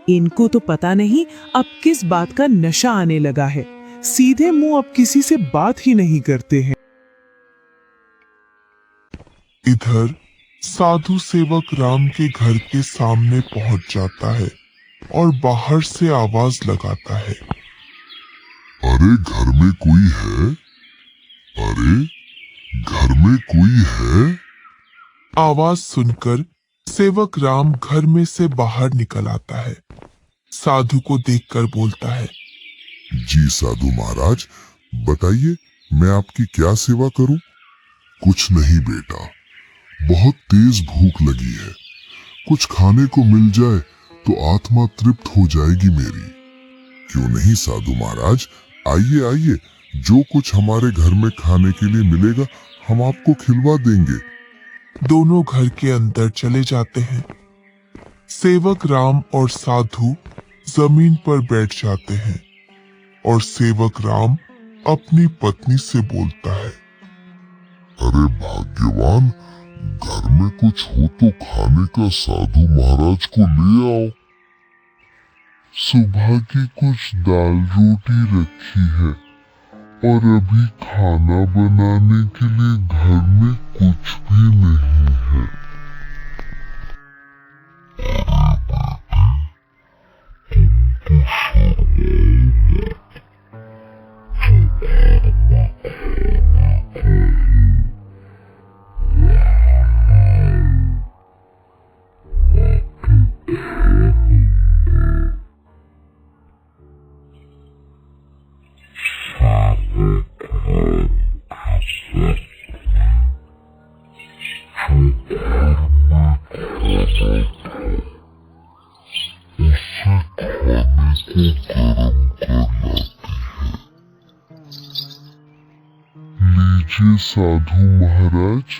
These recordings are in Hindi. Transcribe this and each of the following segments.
इनको तो पता नहीं अब किस बात का नशा आने लगा है, सीधे मुंह अब किसी से बात ही नहीं करते हैं। इधर साधु सेवक राम के घर के सामने पहुंच जाता है और बाहर से आवाज लगाता है, अरे घर में कोई है? अरे घर में कोई है? आवाज सुनकर सेवक राम घर में से बाहर निकल आता है। साधु को देखकर बोलता है, जी साधु महाराज, बताइए मैं आपकी क्या सेवा करूं? कुछ नहीं बेटा, बहुत तेज भूख लगी है, कुछ खाने को मिल जाए तो आत्मा तृप्त हो जाएगी मेरी। क्यों नहीं साधु महाराज, आइए आइए, जो कुछ हमारे घर में खाने के लिए मिलेगा हम आपको खिलवा देंगे। दोनों घर के अंदर चले जाते हैं। सेवक राम और साधु जमीन पर बैठ जाते हैं और सेवक राम अपनी पत्नी से बोलता है, अरे भाग्यवान, घर में कुछ हो तो खाने का साधु महाराज को ले आओ। सुबह की कुछ दाल रोटी रखी है और अभी खाना बनाने के लिए घर में कुछ भी नहीं है। लीजिए साधु महाराज,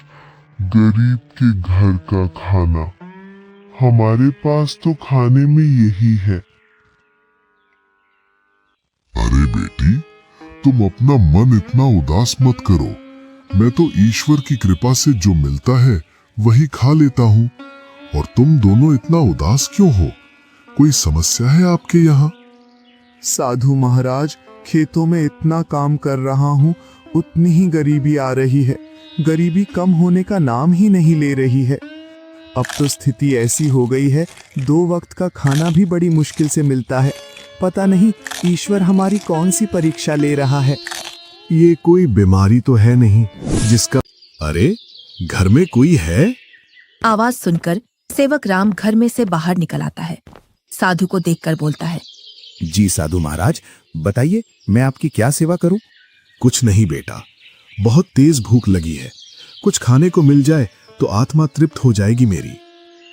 गरीब के घर का खाना, हमारे पास तो खाने में यही है। अरे बेटी, तुम अपना मन इतना उदास मत करो, मैं तो ईश्वर की कृपा से जो मिलता है वही खा लेता हूँ। और तुम दोनों इतना उदास क्यों हो? कोई समस्या है आपके यहाँ? साधु महाराज, खेतों में इतना काम कर रहा हूँ, उतनी ही गरीबी आ रही है। गरीबी कम होने का नाम ही नहीं ले रही है। अब तो स्थिति ऐसी हो गई है, 2 वक्त का खाना भी बड़ी मुश्किल से मिलता है। पता नहीं ईश्वर हमारी कौन सी परीक्षा ले रहा है। ये कोई बीमारी तो है नहीं जिसका... अरे घर में कोई है? आवाज सुनकर सेवक राम घर में से बाहर निकल आता है। साधु को देखकर बोलता है, जी साधु महाराज, बताइए मैं आपकी क्या सेवा करूं? कुछ नहीं बेटा, बहुत तेज भूख लगी है, कुछ खाने को मिल जाए तो आत्मा तृप्त हो जाएगी मेरी।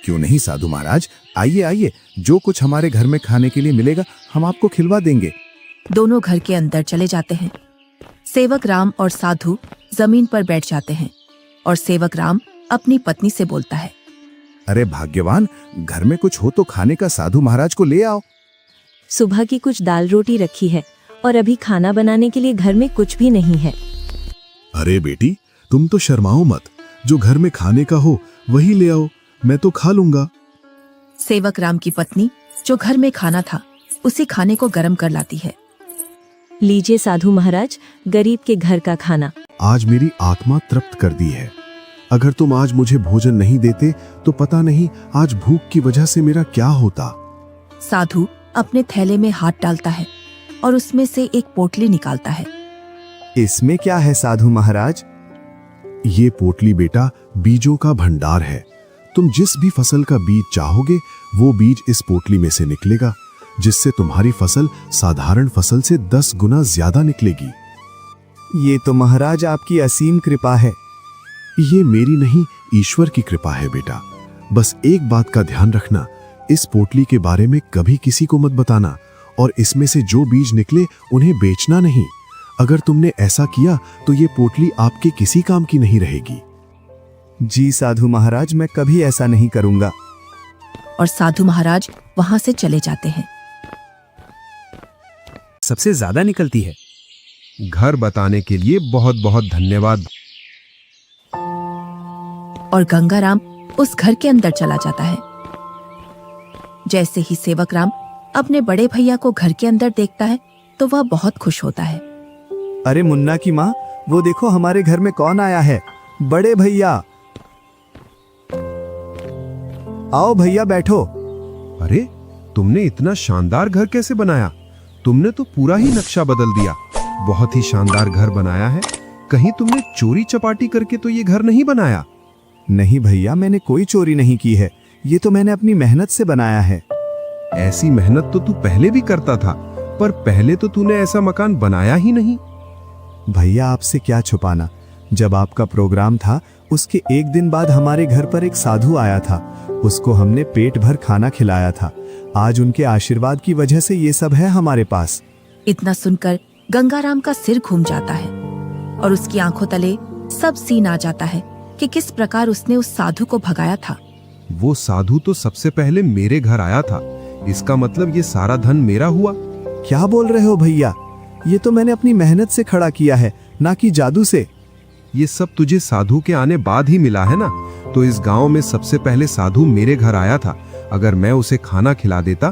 क्यों नहीं साधु महाराज, आइए आइए, जो कुछ हमारे घर में खाने के लिए मिलेगा हम आपको खिलवा देंगे। दोनों घर के अंदर चले जाते हैं। सेवक राम और साधु जमीन पर बैठ जाते हैं और सेवक राम अपनी पत्नी से बोलता है, अरे भाग्यवान, घर में कुछ हो तो खाने का साधु महाराज को ले आओ। सुबह की कुछ दाल रोटी रखी है और अभी खाना बनाने के लिए घर में कुछ भी नहीं है। अरे बेटी, तुम तो शर्माओ मत, जो घर में खाने का हो वही ले आओ, मैं तो खा लूंगा। सेवक राम की पत्नी जो घर में खाना था उसी खाने को गर्म कर लाती है। लीजिए साधु महाराज, गरीब के घर का खाना। आज मेरी आत्मा तृप्त कर दी है। अगर तुम आज मुझे भोजन नहीं देते तो पता नहीं आज भूख की वजह से मेरा क्या होता। साधु अपने थैले में हाथ डालता है और उसमें से एक पोटली निकालता है। इसमें क्या है साधु महाराज? ये पोटली बेटा बीजों का भंडार है। तुम जिस भी फसल का बीज चाहोगे वो बीज इस पोटली में से निकलेगा, जिससे तुम्हारी फसल साधारण फसल से 10 गुना ज्यादा निकलेगी। ये तो महाराज आपकी असीम कृपा है। ये मेरी नहीं, ईश्वर की कृपा है बेटा। बस एक बात का ध्यान रखना, इस पोटली के बारे में कभी किसी को मत बताना और इसमें से जो बीज निकले उन्हें बेचना नहीं। अगर तुमने ऐसा किया तो ये पोटली आपके किसी काम की नहीं रहेगी। जी साधु महाराज, मैं कभी ऐसा नहीं करूंगा। और साधु महाराज वहां से चले जाते हैं। सबसे ज्यादा निकलती है। घर बताने के लिए बहुत बहुत धन्यवाद। और गंगाराम उस घर के अंदर चला जाता है। जैसे ही सेवक राम अपने बड़े भैया को घर के अंदर देखता है तो वह बहुत खुश होता है। अरे मुन्ना की माँ, वो देखो हमारे घर में कौन आया है। बड़े भैया। आओ भैया बैठो। अरे तुमने इतना शानदार घर कैसे बनाया? तुमने तो पूरा ही नक्शा बदल दिया। बहुत ही शानदार घर बनाया है। कहीं तुमने चोरी चपाटी करके तो ये घर नहीं बनाया? नहीं भैया, मैंने कोई चोरी नहीं की है। ये तो मैंने अपनी मेहनत से बनाया है। ऐसी मेहनत तो तू पहले भी करता था, पर पहले तो तूने ऐसा मकान बनाया ही नहीं। भैया आपसे क्या छुपाना, जब आपका प्रोग्राम था उसके एक दिन बाद हमारे घर पर एक साधु आया था। उसको हमने पेट भर खाना खिलाया था। आज उनके आशीर्वाद की वजह से ये सब है हमारे पास। इतना सुनकर गंगाराम का सिर घूम जाता है और उसकी आंखों तले सब सीन आ जाता है कि किस प्रकार उसने उस साधु को भगाया था। वो साधु तो सबसे पहले मेरे घर आया था। इसका मतलब ये सारा धन मेरा हुआ। क्या बोल रहे हो भैया? ये तो मैंने अपनी मेहनत से खड़ा किया है, ना कि जादू से। ये सब तुझे साधु के आने बाद ही मिला है ना? तो इस गांव में सबसे पहले साधु मेरे घर आया था। अगर मैं उसे खाना खिला देता